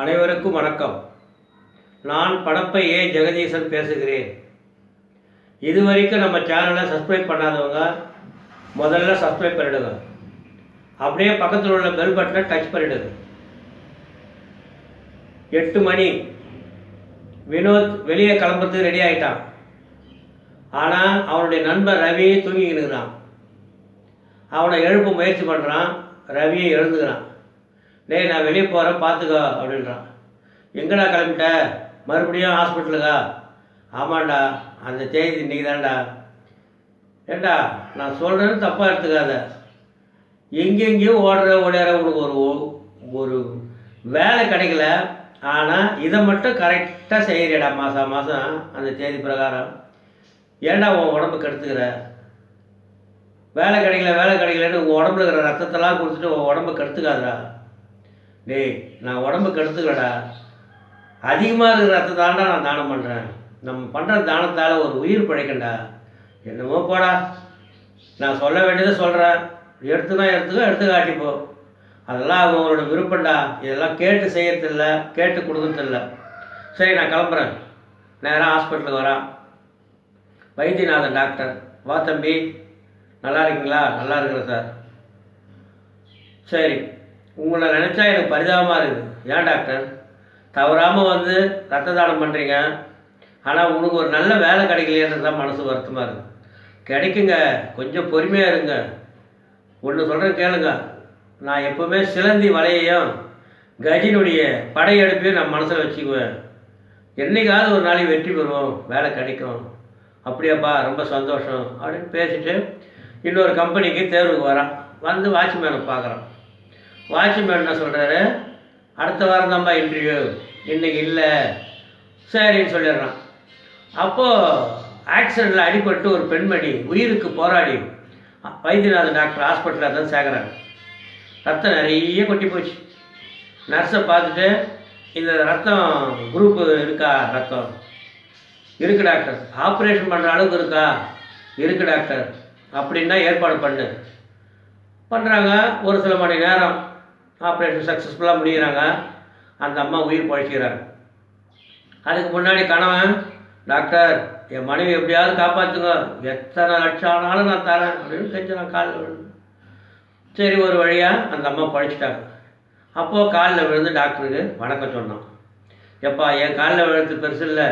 அனைவருக்கும் வணக்கம். நான் படப்பை ஏ ஜெகதீசன் பேசுகிறேன். இதுவரைக்கும் நம்ம சேனலை சப்ஸ்கிரைப் பண்ணாதவங்க முதல்ல சப்ஸ்கிரைப் பண்ணிடுங்க. அப்படியே பக்கத்தில் உள்ள பெல் பட்டனை டச் பண்ணிடுங்க. 8 மணி வினோத் வெளியே கிளம்புறதுக்கு ரெடி ஆகிட்டான். ஆனால் அவனுடைய நண்பர் ரவி தூங்கிக்கிட்டு இருக்கிறான். அவனை எழுப்ப முயற்சி பண்ணுறான். ரவியை எழுந்துக்கிறான். டேய், நான் வெளியே போகிறேன், பார்த்துக்கோ அப்படின்றான். எங்கடா கிளம்பிட்ட? மறுபடியும் ஹாஸ்பிட்டலுக்கா? ஆமாண்டா, அந்த தேதி இன்றைக்கி தான்டா. ஏண்டா, நான் சொல்கிறது தப்பாக எடுத்துக்காத. எங்கெங்கேயும் ஓடிற உனக்கு ஒரு வேலை கிடைக்கல. ஆனால் இதை மட்டும் கரெக்டாக செய்கிறியடா மாதம் அந்த தேதி பிரகாரம். ஏண்டா உன் உடம்பு கெடுத்துக்கிற? வேலை கிடைக்கலன்னு உன் உடம்புல இருக்கிற ரத்தத்தெல்லாம் கொடுத்துட்டு உன் உடம்பு கெடுத்துக்காதடா. டேய், நான் உடம்பு கெடுத்துக்கடா. அதிகமாக இருக்கிற ரத்தத்தாண்டா நான் தானம் பண்ணுறேன். நம்ம பண்ணுற தானத்தால் ஒரு உயிர் பிழைக்கண்டா. என்னமோ போடா, நான் சொல்ல வேண்டியதை சொல்கிறேன். எடுத்து காட்டிப்போ. அதெல்லாம் அவங்களோட விருப்பம்டா. இதெல்லாம் கேட்டு செய்யறதில்ல, கேட்டு கொடுக்கறதில்ல. சரி, நான் கிளம்புறேன். நேராக ஹாஸ்பிட்டலுக்கு வரான். வைத்தியநாதன் டாக்டர். வா தம்பி, நல்லா இருக்கீங்களா? நல்லா இருக்கிறேன் சார். சரி, உங்களை நினச்சா எனக்கு பரிதாபமாக இருக்குது. ஏன் டாக்டர், தவறாமல் வந்து ரத்த தானம் பண்ணுறீங்க. ஆனால் உனக்கு ஒரு நல்ல வேலை கிடைக்கலையன்றது தான் மனசு வருத்தமாக இருக்குது. கிடைக்குங்க, கொஞ்சம் பொறுமையாக இருங்க. ஒன்று சொல்கிறேன் கேளுங்க. நான் எப்போவுமே சிலந்தி வலையையும் கஜினுடைய படையெடுப்பையும் நான் மனசில் வச்சுக்குவேன். என்றைக்காவது ஒரு நாளைக்கு வெற்றி பெறுவோம், வேலை கிடைக்கும். அப்படியாப்பா, ரொம்ப சந்தோஷம் அப்படின்னு பேசிட்டு இன்னொரு கம்பெனிக்கு தேர்வுக்கு வரான். வந்து வாட்ச்மேனை பார்க்குறான். வாட்ச்மேன் என்ன சொல்கிறாரு, அடுத்த வாரம் தான்ப்பா இன்டர்வியூ, இன்றைக்கி இல்லை சரின்னு சொல்லிடுறான். அப்போது ஆக்சிடெண்ட்டில் அடிபட்டு ஒரு பெண்மணி உயிருக்கு போராடி வைத்தியநாதன் டாக்டர் ஹாஸ்பிட்டலில் தான் சேர்க்குறாங்க. ரத்தம் நிறைய கொட்டி போச்சு. நர்ஸை பார்த்துட்டு, இந்த ரத்தம் குரூப்பு இருக்கா? ரத்தம் இருக்குது டாக்டர். ஆப்ரேஷன் பண்ணுற அளவுக்கு இருக்கா? இருக்குது டாக்டர். அப்படின்னா ஏற்பாடு பண்ணுறாங்க. ஒரு சில மணி நேரம் ஆப்ரேஷன் சக்ஸஸ்ஃபுல்லாக முடிகிறாங்க. அந்த அம்மா உயிர் பழிக்கிறாங்க. அதுக்கு முன்னாடி கணவன், டாக்டர் என் மனைவி எப்படியாவது காப்பாற்றுங்க, எத்தனை லட்சம் ஆனாலும் நான் தரேன் அப்படின்னு கெஞ்சினான் காலில் விழுந்து. சரி, ஒரு வழியாக அந்த அம்மா பழிச்சிட்டாங்க. அப்போது காலில் விழுந்து டாக்டருக்கு வணக்கம் சொன்னான். எப்பா, என் காலில் விழுந்து பெருசு இல்லை,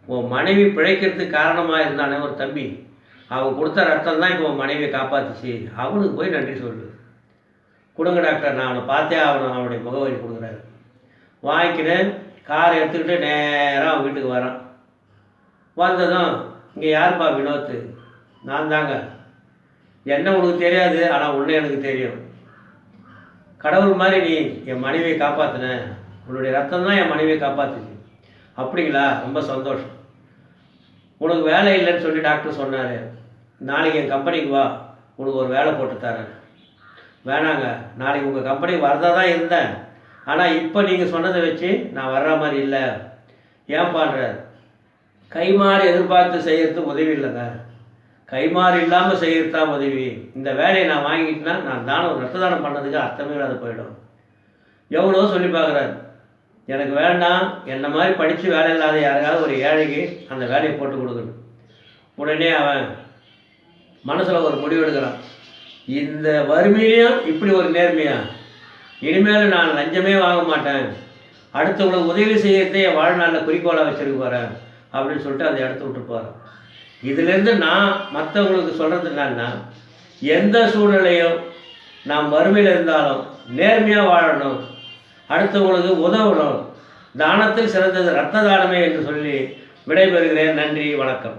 உன் மனைவி பிழைக்கிறதுக்கு காரணமாக இருந்தானே ஒரு தம்பி, அவன் கொடுத்த ரத்தம் தான் இப்போ உன் மனைவியை காப்பாற்றுச்சு, அவனுக்கு போய் நன்றி சொல்லு. கொடுங்க டாக்டர், நான் அவனை பார்த்தே அவனுடைய முகவரி கொடுக்குறாரு. வாங்கிக்கிட்டு காரை எடுத்துக்கிட்டு நேராக அவன் வீட்டுக்கு வரான். வந்ததும், இங்கே யாருப்பா வினோத்? நான் தாங்க. என்ன உனக்கு தெரியாது, ஆனால் உன்னை எனக்கு தெரியும். கடவுள் மாதிரி நீ என் மனைவியை காப்பாற்றின, உன்னுடைய ரத்தம் தான் என் மனைவியை காப்பாற்றுச்சு. அப்படிங்களா? ரொம்ப சந்தோஷம். உனக்கு வேலை இல்லைன்னு சொல்லி டாக்டர் சொன்னார். நாளைக்கு என் கம்பெனிக்கு வா, உனக்கு ஒரு வேலை போட்டு தரேன். வேணாங்க, நாளைக்கு உங்கள் கம்பெனிக்கு வரதா தான் இருந்தேன். ஆனால் இப்போ நீங்கள் சொன்னதை வச்சு நான் வர்ற மாதிரி இல்லை. ஏன் பண்ணுற? கைமாறு எதிர்பார்த்து செய்கிறது உதவி இல்லைங்க, கைமாறு இல்லாமல் செய்கிறது தான் உதவி. இந்த வேலையை நான் வாங்கிக்கிட்டேன்னா நான் ரத்த தானம் பண்ணதுக்கு அர்த்தமே இல்லாத போயிடும். எவ்வளோ சொல்லி பார்க்குறாரு. எனக்கு வேண்டாம், என்னை மாதிரி படித்து வேலை இல்லாத யாருக்காவது ஒரு ஏழைக்கு அந்த வேலையை போட்டு கொடுக்கணும். உடனே அவன் மனசில் ஒரு முடிவு எடுக்கிறான். இந்த வறுமையிலையும் இப்படி ஒரு நேர்மையா? இனிமேல் நான் லஞ்சமே வாங்க மாட்டேன், அடுத்தவங்களுக்கு உதவி செய்யறதே என் வாழ்நாளில் குறிக்கோளாக வச்சுருக்க போகிறேன் அப்படின்னு சொல்லிட்டு அந்த இடத்த விட்டு போகிறேன். இதிலேருந்து நான் மற்றவங்களுக்கு சொல்கிறது என்னன்னா, எந்த சூழ்நிலையும் நாம் வறுமையில் இருந்தாலும் நேர்மையாக வாழணும், அடுத்தவங்களுக்கு உதவணும். தானத்தில் சிறந்தது இரத்த தானமே என்று சொல்லி விடைபெறுகிறேன். நன்றி, வணக்கம்.